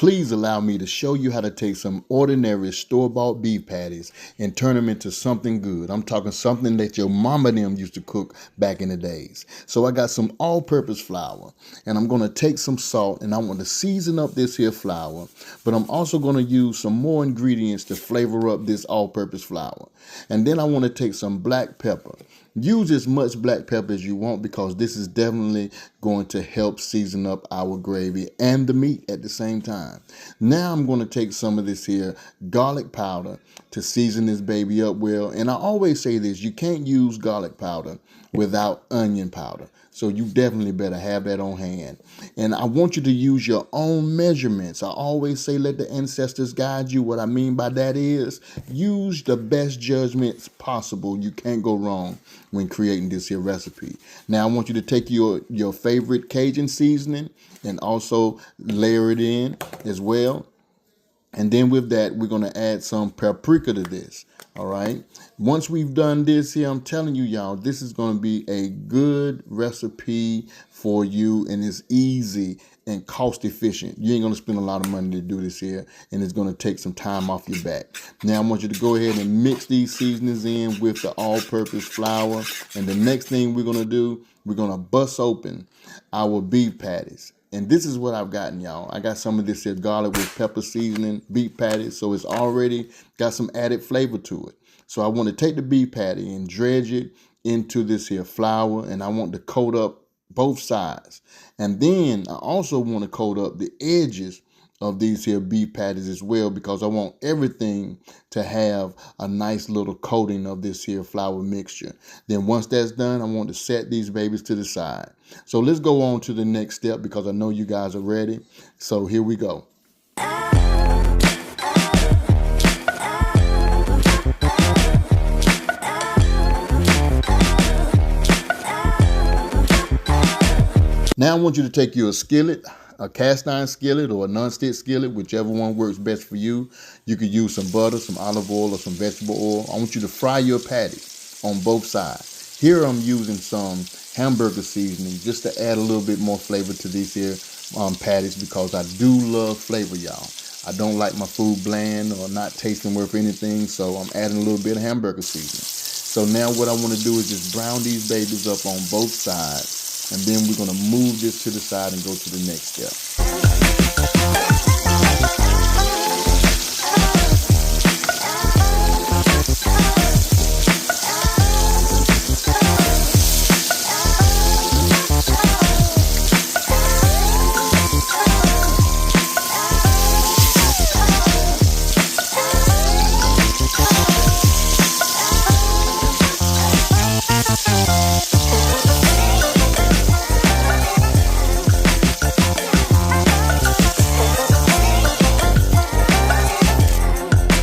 Please allow me to show you how to take some ordinary store-bought beef patties and turn them into something good. I'm talking something that your mama and them used to cook back in the days. So I got some all-purpose flour, and I'm going to take some salt, and I want to season up this here flour, but I'm also going to use some more ingredients to flavor up this all-purpose flour. And then I want to take some black pepper. Use as much black pepper as you want because this is definitely going to help season up our gravy and the meat at the same time. Now I'm going to take some of this here garlic powder to season this baby up well. And I always say this, you can't use garlic powder without onion powder. So you definitely better have that on hand. And I want you to use your own measurements. I always say let the ancestors guide you. What I mean by that is use the best judgments possible. You can't go wrong when creating this here recipe. Now I want you to take your favorite Cajun seasoning and also layer it in as well. And then with that, we're going to add some paprika to this. All right. Once we've done this here, I'm telling you, y'all, this is going to be a good recipe for you, and it's easy and cost efficient. You ain't going to spend a lot of money to do this here, and it's going to take some time off your back. Now I want you to go ahead and mix these seasonings in with the all-purpose flour. And the next thing we're going to do, we're going to bust open our beef patties. And this is what I've gotten, y'all. I got some of this here garlic with pepper seasoning beef patties, so it's already got some added flavor to it. So I want to take the beef patty and dredge it into this here flour, and I want to coat up both sides. And then I also want to coat up the edges of these here beef patties as well, because I want everything to have a nice little coating of this here flour mixture. Then once that's done, I want to set these babies to the side. So let's go on to the next step because I know you guys are ready. So here we go. Now I want you to take your skillet, a cast iron skillet or a non-stick skillet, whichever one works best for you. You could use some butter, some olive oil, or some vegetable oil. I want you to fry your patty on both sides. Here I'm using some hamburger seasoning just to add a little bit more flavor to these here patties, because I do love flavor, y'all. I don't like my food bland or not tasting worth anything, so I'm adding a little bit of hamburger seasoning. So now what I want to do is just brown these babies up on both sides. And then we're going to move this to the side and go to the next step.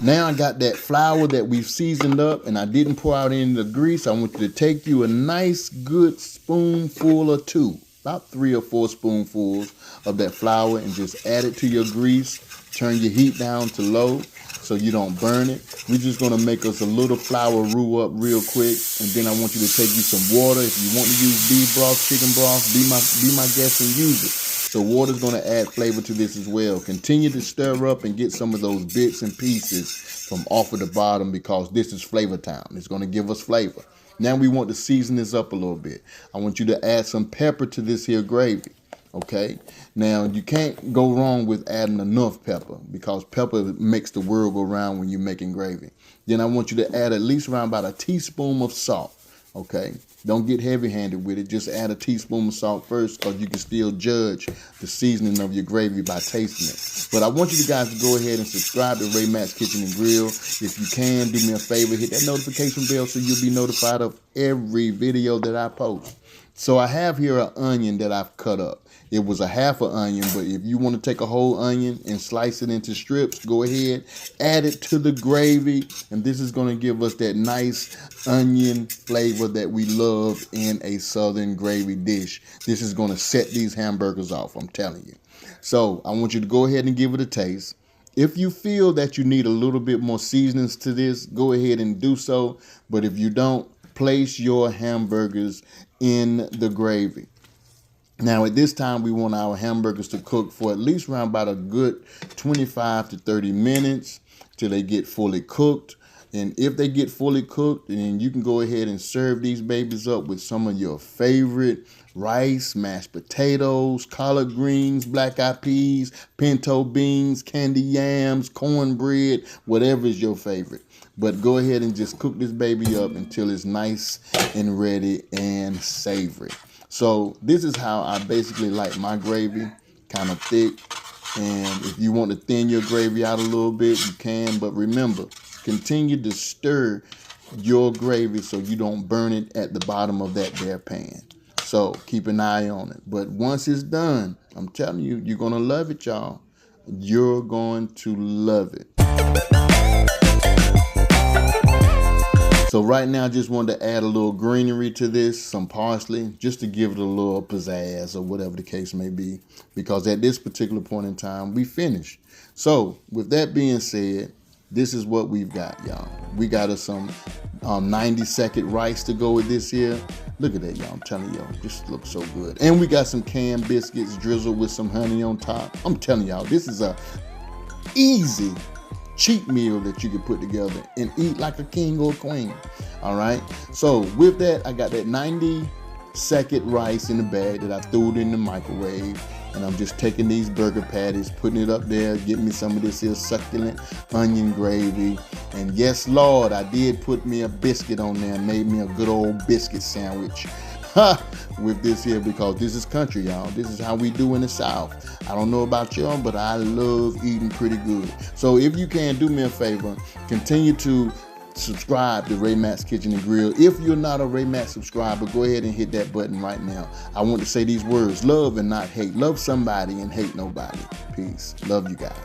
Now I got that flour that we've seasoned up, and I didn't pour out any of the grease. I want you to take you a nice good spoonful or two, about 3 or 4 spoonfuls of that flour, and just add it to your grease. Turn your heat down to low so you don't burn it. We're just going to make us a little flour roux up real quick, and then I want you to take you some water. If you want to use beef broth, chicken broth, be my guest and use it. So water's going to add flavor to this as well. Continue to stir up and get some of those bits and pieces from off of the bottom, because this is flavor time. It's going to give us flavor. Now we want to season this up a little bit. I want you to add some pepper to this here gravy. Okay, now you can't go wrong with adding enough pepper, because pepper makes the world go round when you're making gravy. Then I want you to add at least around about a teaspoon of salt. Okay, don't get heavy-handed with it. Just add a teaspoon of salt first, because you can still judge the seasoning of your gravy by tasting it. But I want you guys to go ahead and subscribe to Ray Mack's Kitchen and Grill. If you can, do me a favor, hit that notification bell so you'll be notified of every video that I post. So I have here an onion that I've cut up. It was a half an onion, but if you want to take a whole onion and slice it into strips, go ahead, add it to the gravy, and this is going to give us that nice onion flavor that we love in a southern gravy dish. This is going to set these hamburgers off, I'm telling you. So I want you to go ahead and give it a taste. If you feel that you need a little bit more seasonings to this, go ahead and do so. But if you don't, place your hamburgers in the gravy. Now at this time, we want our hamburgers to cook for at least around about a good 25 to 30 minutes till they get fully cooked. And if they get fully cooked, then you can go ahead and serve these babies up with some of your favorite rice, mashed potatoes, collard greens, black-eyed peas, pinto beans, candy yams, cornbread, whatever is your favorite. But go ahead and just cook this baby up until it's nice and ready and savory. So this is how I basically like my gravy, kind of thick. And if you want to thin your gravy out a little bit, you can. But remember, continue to stir your gravy so you don't burn it at the bottom of that there pan. So keep an eye on it. But once it's done, I'm telling you, you're going to love it, y'all. You're going to love it. So right now, I just wanted to add a little greenery to this, some parsley, just to give it a little pizzazz or whatever the case may be, because at this particular point in time, we finished. So with that being said, this is what we've got, y'all. We got us some 90-second rice to go with this here. Look at that, y'all. I'm telling y'all, this looks so good. And we got some canned biscuits drizzled with some honey on top. I'm telling y'all, this is a easy cheap meal that you can put together and eat like a king or a queen. All right. So with that, I got that 90-second rice in the bag that I threw it in the microwave. And I'm just taking these burger patties, putting it up there, getting me some of this here succulent onion gravy. And yes, Lord, I did put me a biscuit on there and made me a good old biscuit sandwich. With this here, because this is country, y'all. This is how we do in the South. I don't know about y'all, but I love eating pretty good. So if you can, do me a favor, continue to subscribe to Ray Mack's Kitchen and Grill. If you're not a Ray Mack subscriber, go ahead and hit that button right now. I want to say these words: love and not hate. Love somebody and hate nobody. Peace. Love you guys.